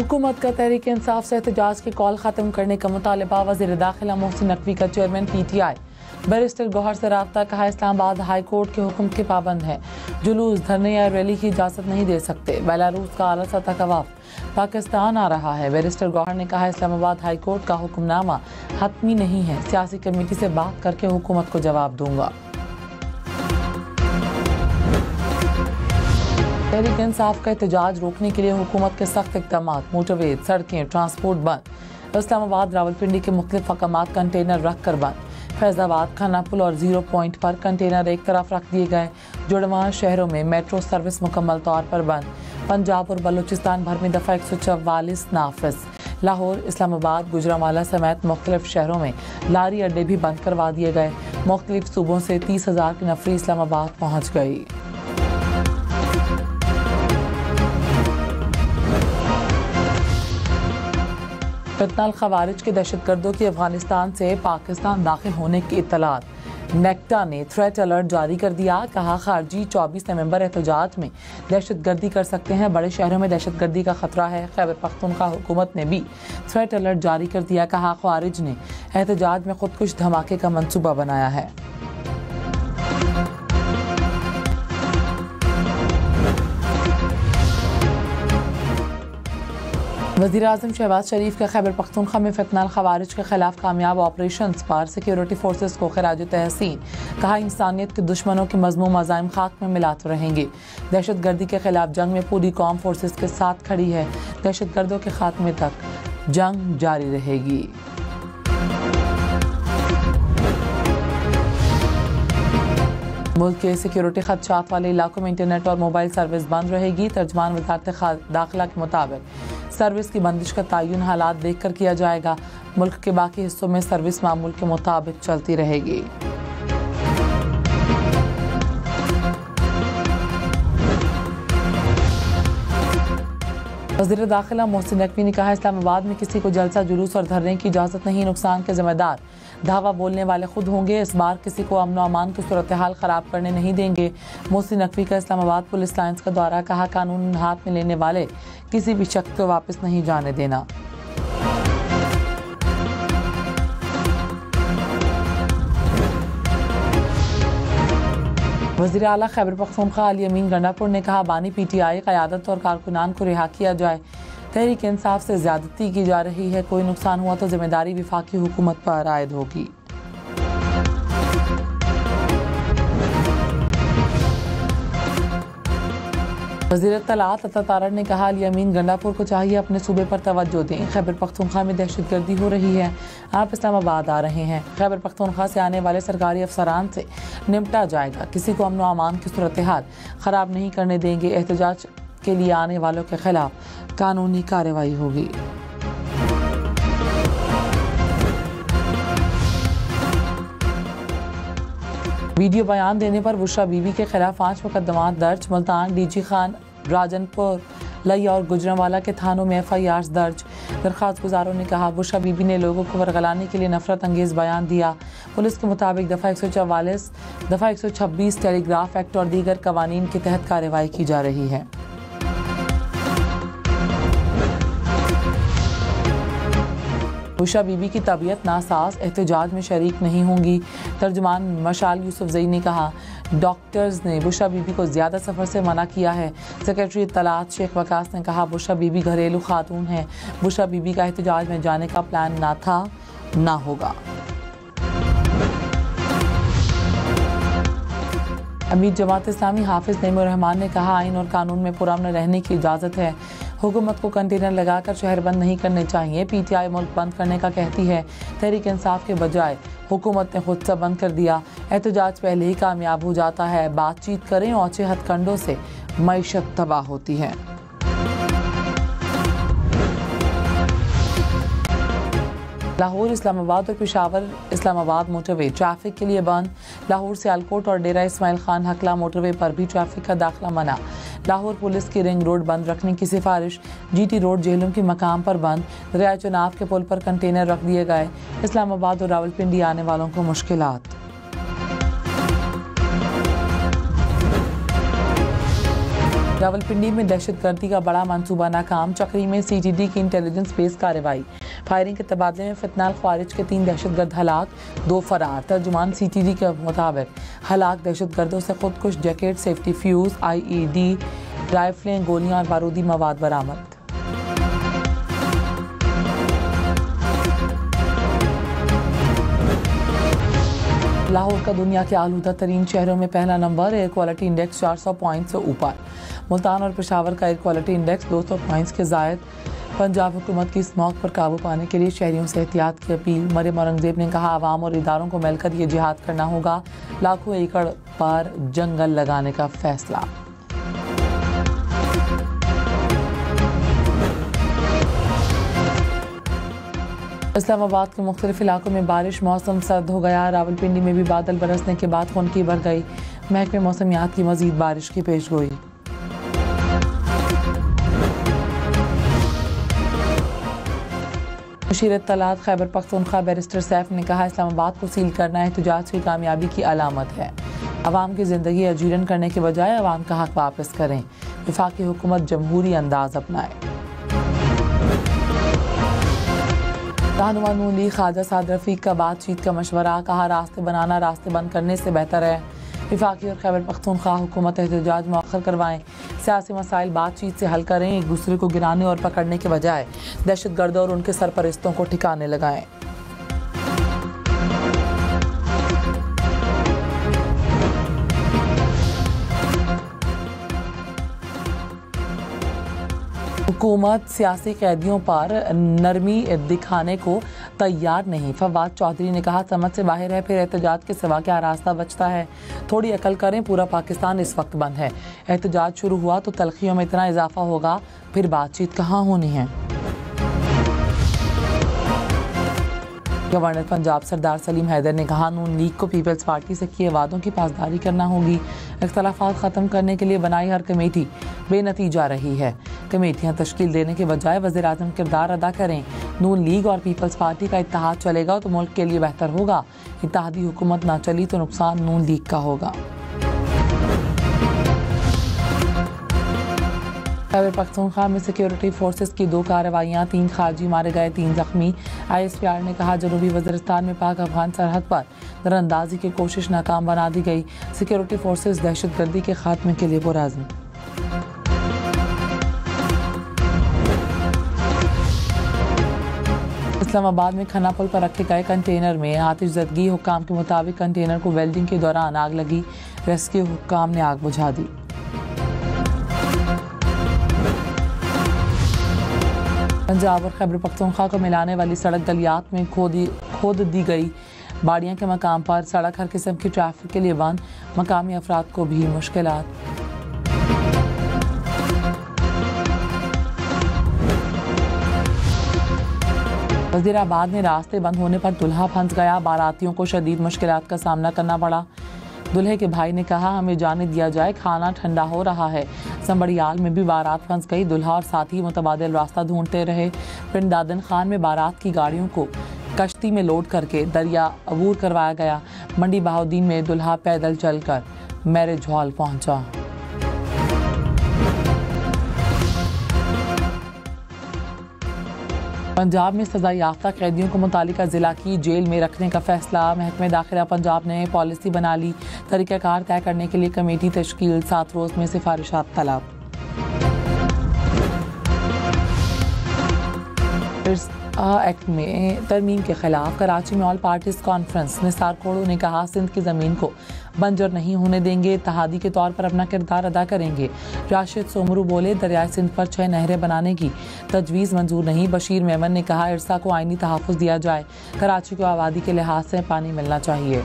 हुकूमत का तहरीक इंसाफ से एहतजाज की कॉल ख़त्म करने का मुतालबा। वज़ीर दाखिला मोहसिन नकवी का चेयरमैन PTI बैरिस्टर गौहर से रब्ता। कहा इस्लामाबाद हाई कोर्ट के हुक्म के पाबंद है, जुलूस धरने या रैली की इजाज़त नहीं दे सकते। बेलारूस का आला सतह का वफ़द पाकिस्तान आ रहा है। बैरिस्टर गौहर ने कहा इस्लामाबाद हाई कोर्ट का हुक्मनामा हतमी नहीं है, सियासी कमेटी से बात करके हुकूमत को जवाब दूंगा। तहरीक इंसाफ का एहतजाज रोकने के लिए हुकूमत के सख्त इक़दाम। मोटरवे, सड़कें, ट्रांसपोर्ट बंद। इस्लामाबाद रावलपिंडी के मुख्तलिफ मकामात कंटेनर रख कर बंद। फैज़ाबाद, खानापुल और 0 पॉइंट पर कंटेनर एक तरफ रख दिए गए। जुड़वा शहरों में मेट्रो सर्विस मुकम्मल तौर पर बंद। पंजाब और बलूचिस्तान भर में दफ़ा 144 नाफिज। लाहौर, इस्लामाबाद, गुजरांवाला समेत मुख्तलिफ शहरों में लारी अड्डे भी बंद करवा दिए गए। मुख्तलिफ सूबों से 30,000 की नफरी इस्लामाबाद पहुँच गई। फितनल खवारिज के दहशतगर्दों की अफगानिस्तान से पाकिस्तान दाखिल होने की इत्तलात। नेक्टा ने थ्रेट अलर्ट जारी कर दिया। कहा खारजी 24 नवंबर एहतजाज में दहशतगर्दी कर सकते हैं, बड़े शहरों में दहशतगर्दी का खतरा है। खैबर पख्तूनख्वा हुकूमत ने भी थ्रेट अलर्ट जारी कर दिया। कहा खारिज ने एहतजाज में खुदकुश धमाके का मंसूबा बनाया है। वज़ीर आज़म शहबाज शरीफ का खैबर पख्तूनख्वा में फितनल खवारिज के खिलाफ कामयाब ऑपरेशन पर सिक्योरिटी फोर्सेस को खिराज तहसीन। कहा इंसानियत के दुश्मनों के मज़मूम अज़ाइम खाक में मिलाते रहेंगे। दहशतगर्दी के खिलाफ जंग में पूरी कौम फोर्सेस के साथ खड़ी है। दहशतगर्दों के खात्मे तक जंग जारी रहेगी। मुल्क के सिक्योरिटी खदशात वाले इलाकों में इंटरनेट और मोबाइल सर्विस बंद रहेगी। तर्जमान वज़ारत दाखिला के मुताबिक सर्विस की बंदिश का तयन हालात देखकर किया जाएगा। मुल्क के बाकी हिस्सों में सर्विस मामूल के मुताबिक चलती रहेगी। वज़ीर दाखिला मोहसिन नकवी ने कहा इस्लामाबाद में किसी को जलसा जुलूस और धरने की इजाज़त नहीं। नुकसान के जिम्मेदार धावा बोलने वाले खुद होंगे। इस बार किसी को अमन अमान की सूरत हाल ख़राब करने नहीं देंगे। मोहसिन नकवी का इस्लामाबाद पुलिस लाइन्स का दौरा। कहा कानून हाथ में लेने वाले किसी भी शख्स को वापस नहीं जाने देना। वज़ीर आला खैबर पख्तूनख्वा अली अमीन गंडापुर ने कहा बानी PTI क़यादत और कारकुनान को रिहा किया जाए। तहरीक इंसाफ से ज़्यादती की जा रही है। कोई नुकसान हुआ तो जिम्मेदारी वफाकी हुकूमत पर आयद होगी। वज़ीर इत्तलात अता तारड़ ने कहा अली अमीन गंडापुर को चाहिए अपने सूबे पर तवज्जो दें। खैबर पख्तूनख्वा में दहशतगर्दी हो रही है, आप इस्लामाबाद आ रहे हैं। खैबर पख्तूनख्वा से आने वाले सरकारी अफसरान से निपटा जाएगा। किसी को अमन व अमान की सूरत हाल ख़राब नहीं करने देंगे। एहतजाज के लिए आने वालों के खिलाफ कानूनी कार्रवाई होगी। वीडियो बयान देने पर बुशरा बीबी के खिलाफ 5 मुकदमात दर्ज। मुल्तान, DG खान, राजनपुर, लई और गुजरांवाला के थानों में FIRs दर्ज। दरख्वास्त गुजारों ने कहा बुशरा बीबी ने लोगों को वरगलाने के लिए नफरत अंगेज बयान दिया। पुलिस के मुताबिक दफ़ा 144, दफ़ा 126 टेलीग्राफ एक्ट और दीगर कवानीन के तहत कार्रवाई की जा रही है। बुशरा बीबी की तबीयत नासाज, एहतजाज में शरीक नहीं होंगी। तर्जुमान मशाल यूसुफजई ने कहा डॉक्टर्स ने बुशरा बीबी को ज़्यादा सफ़र से मना किया है। सेक्रेटरी इत्तलात शेख वकास ने कहा बुशरा बीबी घरेलू खातून है। बुशरा बीबी का एहतजाज में जाने का प्लान ना था, ना होगा। अमीर जमात इस्लामी हाफिज नईमुर रहमान ने कहा आइन और कानून में पुरअमन रहने की इजाज़त है। हुकूमत को कंटेनर लगाकर शहर बंद नहीं करने चाहिए। PTI मुल्क बंद करने का कहती है। तहरीक इंसाफ के बजाय हुकूमत ने खुद से बंद कर दिया। एहतजाज पहले ही कामयाब हो जाता है। बातचीत करें, औचे हथकंडों से मईशत तबाह होती है। लाहौर, इस्लामाबाद और पेशावर इस्लामाबाद मोटरवे ट्रैफिक के लिए बंद। लाहौर से सियालकोट और डेरा इस्माइल खान हकला मोटरवे पर भी ट्रैफिक का दाखिला मना। लाहौर पुलिस की रिंग रोड बंद रखने की सिफारिश। GT रोड जेलों के मकाम पर बंद। दरिया चुनाव के पुल पर कंटेनर रख दिए गए। इस्लामाबाद और रावलपिंडी आने वालों को मुश्किलात। रावलपिंडी में दहशतगर्दी का बड़ा मंसूबा नाकाम। चक्री में CTD की इंटेलिजेंस बेस कार्रवाई। फायरिंग के तबादले में फितनाल ख्वारिज के 3 दहशतगर्द हलाक, 2 फरार। तर्जुमान CTD के मुताबिक हलाक दहशतगर्दों से खुदकुश जैकेट, सेफ्टी फ्यूज, IED, राइफलें, गोलियां और बारूदी मवाद बरामद। लाहौर का दुनिया के आलूदा तरीन शहरों में पहला number. Air quality index 400 point से ऊपर। मुल्तान और पेशावर का एयर क्वालिटी इंडेक्स 200 पॉइंट्स के जायद। पंजाब हुकूमत की स्मॉग पर काबू पाने के लिए शहरियों से एहतियात की अपील। मरियम औरंगजेब ने कहा, आवाम और इदारों को मिलकर ये जिहाद करना होगा। लाखों एकड़ पर जंगल लगाने का फैसला। इस्लामाबाद के मुख्तलिफ इलाकों में बारिश, मौसम सर्द हो गया। रावलपिंडी में भी बादल बरसने के बाद खुनकी भर गई। महकमे मौसमियात की मजीद बारिश की पेशगोई। मुशीर इत्तलात खैबर पख्तूनख्वा बैरिस्टर सैफ ने कहा, इस्लामाबाद को सील करना एहतजाज की कामयाबी की अलामत है। अवाम की ज़िंदगी अजीरन करने के बजाय अवाम का हक वापस करें। वफाकी हुकूमत जमहूरी अंदाज अपनाए। रहनुमा नून लीग ख्वाजा साद रफीक का बातचीत का मशवरा। कहा, रास्ते बनाना रास्ते बंद करने से बेहतर है। वफाकी और खैबर पख्तूनख्वा हुकूमत एहतजाज मौखर करवाएं। सियासी मसाइल बातचीत से हल करें। एक दूसरे को गिराने और पकड़ने के बजाय दहशतगर्दों और उनके सरपरस्तों को ठिकाने लगाएं। हुकूमत सियासी कैदियों पर नरमी दिखाने को तैयार नहीं। फवाद चौधरी ने कहा, समझ से बाहर है, फिर एहतजाज के सिवा क्या रास्ता बचता है। थोड़ी अकल करें, पूरा पाकिस्तान इस वक्त बंद है। एहतजाज शुरू हुआ तो तलखियों में इतना इजाफा होगा, फिर बातचीत कहाँ होनी है। गवर्नर पंजाब सरदार सलीम हैदर ने कहा, नून लीग को पीपल्स पार्टी से किए वादों की पासदारी करना होगी। इख्तलाफात ख़त्म करने के लिए बनाई हर कमेटी बेनतीजा रही है। कमेटियां तश्कील देने के बजाय वज़ीर आज़म किरदार अदा करें। नून लीग और पीपल्स पार्टी का इत्तेहाद चलेगा तो मुल्क के लिए बेहतर होगा। इत्तेहादी हुकूमत ना चली तो नुकसान नून लीग का होगा। खैबर पख्तूनख्वा में सिक्योरिटी फोर्सेस की 2 कार्रवाइयाँ, 3 खारजी मारे गए, 3 जख्मी। ISPR ने कहा, जनूबी वज़ीरिस्तान में पाक अफगान सरहद पर दरअंदाजी की कोशिश नाकाम बना दी गई। सिक्योरिटी फोर्सेस दहशतगर्दी के खात्मे के लिए पुरअज़्म। इस्लामाबाद में खन्ना पुल पर रखे गए कंटेनर में आतिशज़दगी। हुक्काम के मुताबिक कंटेनर को वेल्डिंग के दौरान आग लगी। रेस्क्यू हुक्काम ने आग बुझा दी। पंजाब और खैबर पख्तूनख्वा को मिलाने वाली सड़क गलियात में खोद दी गई। बाड़ियां के मकाम पर सड़क हर किस्म की ट्रैफिक के लिए बंद। मकामी अफराद को भी मुश्किलात। वज़ीराबाद में रास्ते बंद होने पर दुल्हा फंस गया। बारातियों को शदीद मुश्किलात का सामना करना पड़ा। दुल्हे के भाई ने कहा, हमें जाने दिया जाए, खाना ठंडा हो रहा है। संबड़ियाल में भी बारात फंस गई। दुल्हा और साथी मुतबादिल रास्ता ढूंढते रहे। पिंड दादन खान में बारात की गाड़ियों को कश्ती में लोड करके दरिया अबूर करवाया गया। मंडी बहाउद्दीन में दुल्हा पैदल चलकर मैरिज हॉल पहुंचा। पंजाब में सजा याफ्ता कैदियों को मुतालिका जिला की जेल में रखने का फैसला। महकमे दाखिला पंजाब ने पॉलिसी बना ली। तरीक़ाकार तय करने के लिए कमेटी तश्कील। 7 रोज़ में सिफारिशात तलब। एक्ट में तरमीम के खिलाफ कराची में ऑल पार्टीज कॉन्फ्रेंस। निसार कोड़ू ने कहा, सिंध की ज़मीन को बंजर नहीं होने देंगे। इत्तेहादी के तौर पर अपना किरदार अदा करेंगे। राशिद सोमरू बोले, दरियाए सिंध पर 6 नहरें बनाने की तजवीज़ मंजूर नहीं। बशीर मेमन ने कहा, इरसा को आइनी तहफ़्फ़ुज़ दिया जाए। कराची को आबादी के लिहाज से पानी मिलना चाहिए।